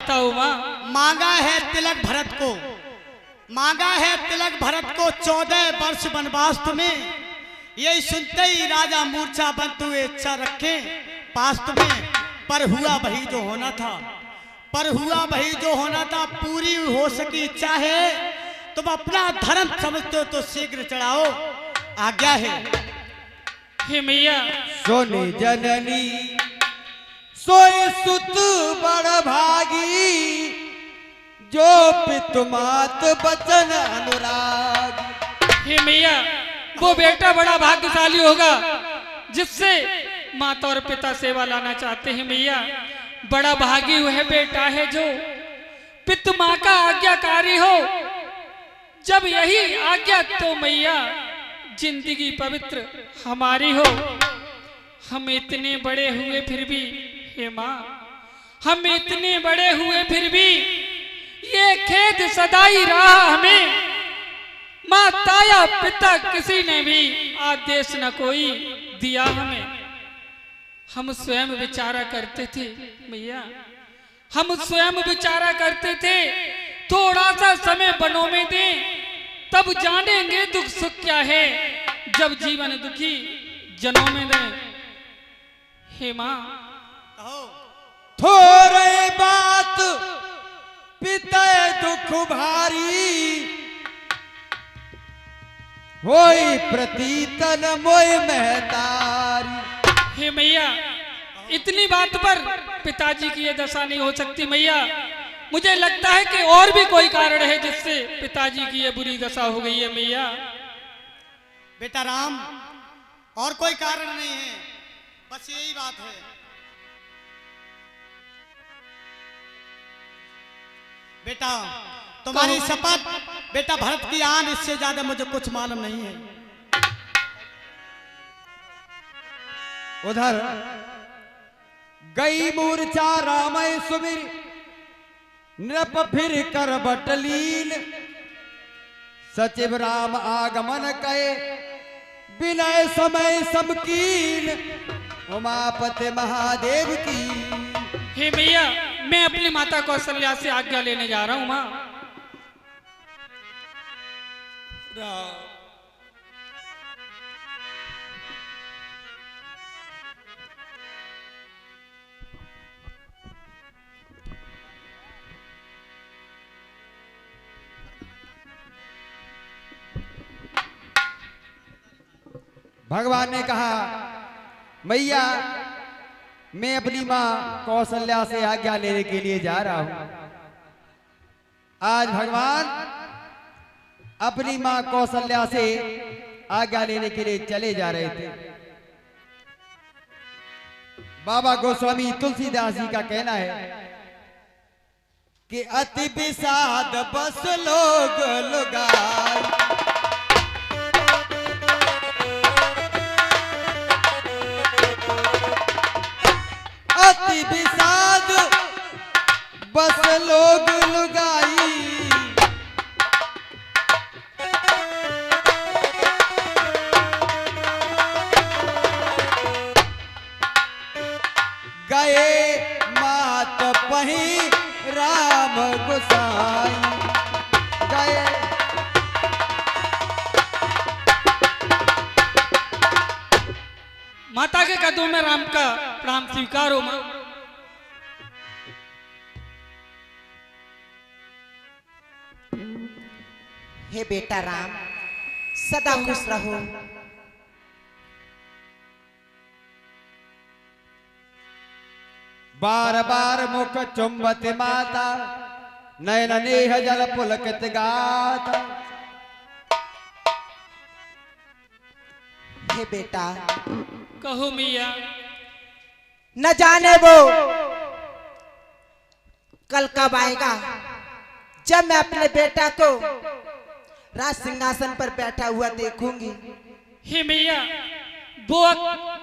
बताओ माँ। मांगा है तिलक भरत को, मांगा है तिलक भरत को 14 वर्ष वनवास तुम्हें। यही सुनते ही राजा मूर्छा बंद हुए इच्छा रखे पास तुम्हें। पर हुआ वही जो होना था, पर हुआ वही जो होना था। पूरी हो सकी इच्छा है, तुम अपना धर्म समझते हो तो शीघ्र चढ़ाओ, आज्ञा है। हे मैया। सोने जननी सोई सुत बड़ भागी, जो पितुमात बचन अनुराग। हे मैया, वो बेटा बड़ा भाग्यशाली होगा जिससे माता और पिता सेवा लाना चाहते हैं मैया। बड़ा भागी वह बेटा है जो पिता माँ का आज्ञाकारी हो। जब यही आज्ञा तो मैया जिंदगी पवित्र हमारी हो। हम इतने बड़े हुए फिर भी, हे माँ, हम इतने बड़े हुए फिर भी ये खेद सदाई रहा हमें। माँ ताया पिता किसी ने भी आदेश न कोई दिया हमें। हम स्वयं विचारा करते थे मैया, हम स्वयं विचारा करते थे थोड़ा सा समय बनों में दें, तब जानेंगे दुख सुख क्या है। जब जीवन दुखी जनों में दें। हे माँ। थोड़े बात पिता दुख भारी, होई प्रतीतन मोय महतारी। हे मैया, इतनी बात पर पिताजी की ये दशा नहीं हो सकती मैया। मुझे लगता है कि और भी कोई कारण है जिससे पिताजी की ये बुरी दशा हो गई है मैया। बेटा राम, और कोई कारण नहीं है, बस यही बात है। बेटा तुम्हारी शपथ, बेटा भरत की आन, इससे ज्यादा मुझे कुछ मालूम नहीं है। उधर गई मूर्छा रामय सुमिर, नृप फिर कर बटलीन। सचिव राम आगमन कहे, विनय समय समकीन। उमापति महादेव की। हे मैया, मैं अपनी माता कौशल्या से आज्ञा लेने जा रहा हूँ माँ। भगवान ने कहा, मैया मैं अपनी माँ कौशल्या से आज्ञा लेने के लिए जा रहा हूं। आज भगवान अपनी माँ कौशल्या से आज्ञा लेने के लिए चले जा रहे थे। बाबा गोस्वामी तुलसीदास जी का कहना है कि अति विषाद बस लोग लुगाई, अति विषाद बस लोग लुगाई। गए मात पही राम गोसाई, गए माता के कदमों में राम का प्रणाम स्वीकार हो माँ। हे बेटा राम, सदा खुश रहो। बार बार मुख चुंबत माता, नयन नेह जल पुलकित गाता। हे बेटा, कहो मैया। न जाने वो कल कब आएगा जब मैं अपने बेटा को राज सिंहासन पर बैठा हुआ देखूंगी। हे मैया, वो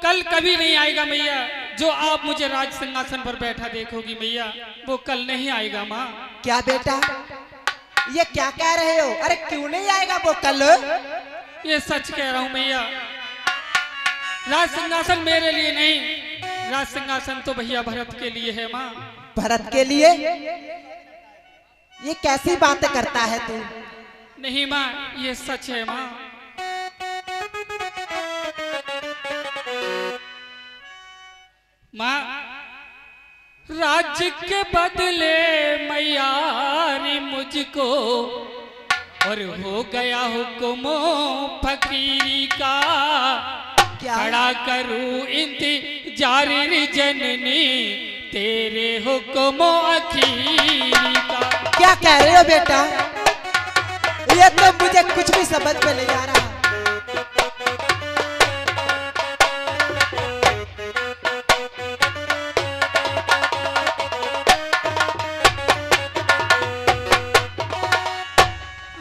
कल कभी नहीं आएगा मैया जो आप मुझे राज सिंहासन पर बैठा देखोगी मैया। वो कल नहीं आएगा माँ। क्या बेटा, ये क्या कह रहे हो? अरे क्यों नहीं आएगा वो कल? ये सच कह रहा हूँ मैया। राज सिंहासन मेरे लिए नहीं, राज सिंहासन तो भैया भरत के लिए है माँ। भरत के लिए? ये कैसी बातें करता है तू? नहीं माँ, ये सच है माँ। माँ, राज्य के बदले मैया ने मुझको और हो गया हुक्म फकीरी का। क्या? खड़ा करूं इंतजार रे जननी तेरे हुक्म आखिरी का। क्या कह रहे हो बेटा? ये तो मुझे कुछ भी समझ में नहीं आ रहा।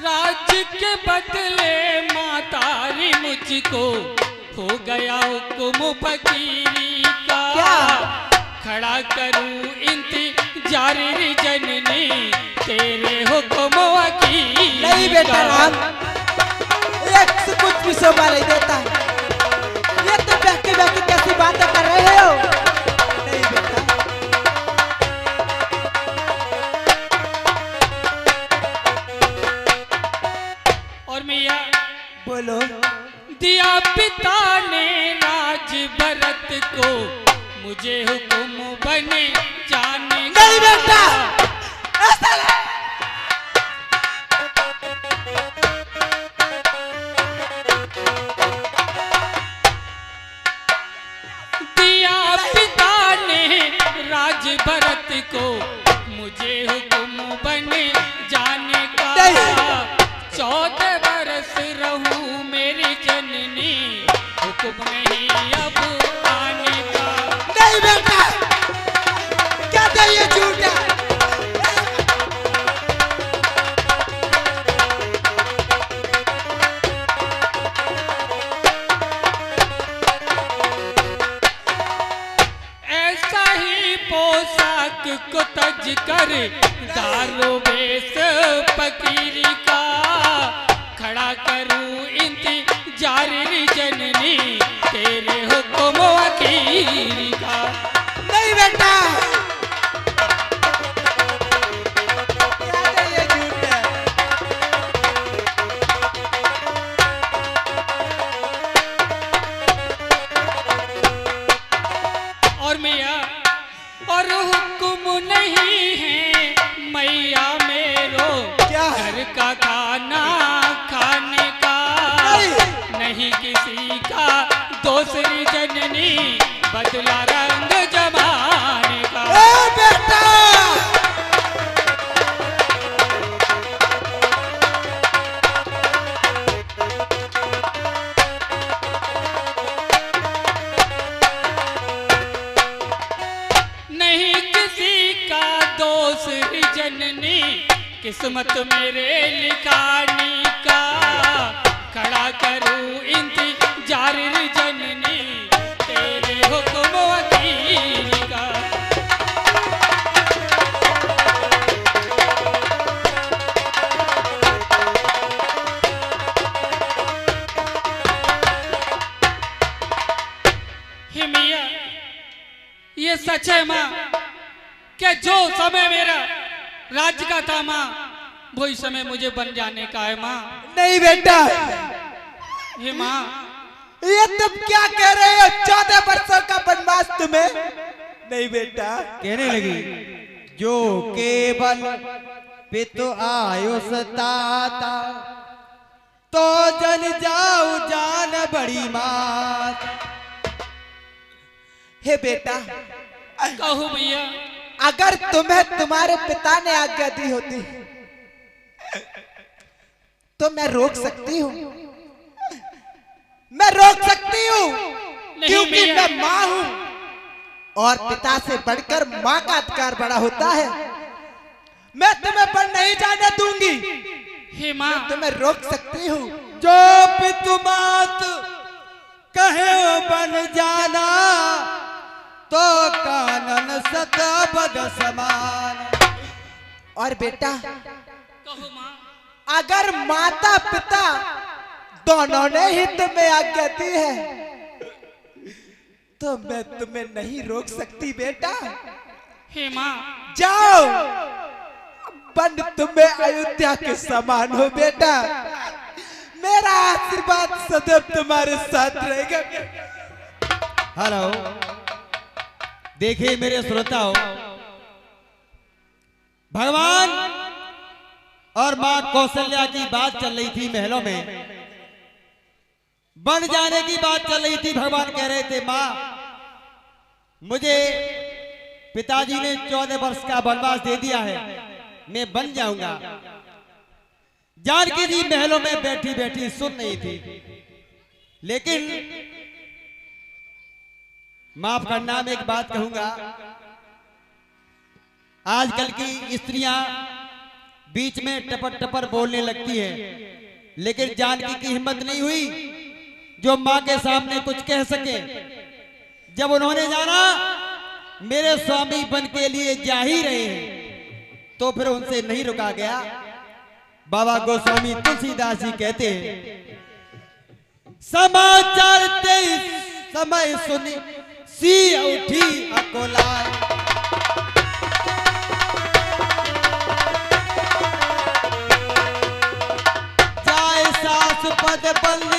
राज्य के बदले मातारी मुझको हो गया हुक्म फकीरी का। क्या? खड़ा करूं इंतजार रे जननी तेरे हुक्म आखिरी का। नहीं बेटा राम, एक से कुछ भी शोभा नहीं देता। ये तो बहके बहके कैसी बातें कर रहे हो? नहीं बेटा। और मैया बोलो। दिया पिता ने राज भरत को मुझे हुक्म बने जाने का। नहीं बेटा, ऐसा नहीं। दिया पिता ने राज भरत को मुझे हुक्म बने जाने का। 14 बरस रहूं मेरी जननी हुक्म नहीं अब आने का। नहीं बेटा, क्या था ये झूठ है? ऐसा ही पोशाक को तज कर दारो बेस फकीरी का। खड़ा करूं इंतजार रे जननी तेरे हुक्म आखिरी का। नहीं बेटा, क्या था ये झूठ है? और मैया और हुक्म नहीं है मैया मेरो क्या? घर का खाना खाने का। नहीं किसी का दूसरी जननी बदला रंग जमाने का। ए बेटा, नहीं किसी का दूसरी जननी किस्मत मेरे लिखानी का। खड़ा करूं इंतजार रे जननी तेरे हुक्म आखिरी का। हे मिया, ये सच है माँ कि जो समय मेरा राज्य का था माँ वही समय मुझे बन जाने का है माँ। नहीं बेटा, हे माँ, ये तुम क्या कह रहे हो? 14 वर्षों का वनवास तुम्हें? नहीं बेटा। कहने लगी जो केवल पितु आयुष ताता तो जन जाऊ जान बड़ी मात। हे बेटा, कहूँ भैया, अगर तुम्हें तुम्हारे पिता ने आज्ञा दी होती तो मैं रोक सकती हूँ। मैं रोक सकती हूँ क्योंकि भैया। मैं माँ हूँ और पिता से बढ़कर माँ का अधिकार बड़ा होता है। मैं तुम्हें पर नहीं जाने दूंगी। हे माँ, तुम्हें रोक सकती हूँ। जो पितु मात कहे बन जाना तो कानन सत बद समान। और बेटा, कहूँ माँ, अगर माता पिता दोनों ने ही तुम्हें आज्ञा दी है तो मैं तुम्हें नहीं रोक सकती बेटा। हे माँ, जाओ, बन तुम्हें अयोध्या के समान हो बेटा। मेरा आशीर्वाद सदैव तुम्हारे साथ रहेगा। हेलो, देखिए मेरे श्रोताओं, भगवान और मां कौशल्या की बात चल रही थी महलों में, बन जाने की बात चल रही थी। भगवान कह रहे थे मां, मुझे पिताजी ने 14 वर्ष का वनवास दे दिया है, मैं बन जाऊंगा। जानकी जी महलों में बैठी बैठी सुन रही थी, लेकिन माफ करना, मैं एक बात कहूंगा, आजकल की स्त्रियां बीच में टपर टपर बोलने लगती है, लेकिन जानकी की हिम्मत नहीं हुई जो मां के सामने कुछ कह सके। जब उन्होंने जाना मेरे स्वामी बन के लिए जा ही रहे हैं, तो फिर उनसे नहीं रुका गया। बाबा गोस्वामी तुलसीदास जी कहते हैं, समाचार तेईस समय सुनी सी उठी अकोला, जाए सास पद बल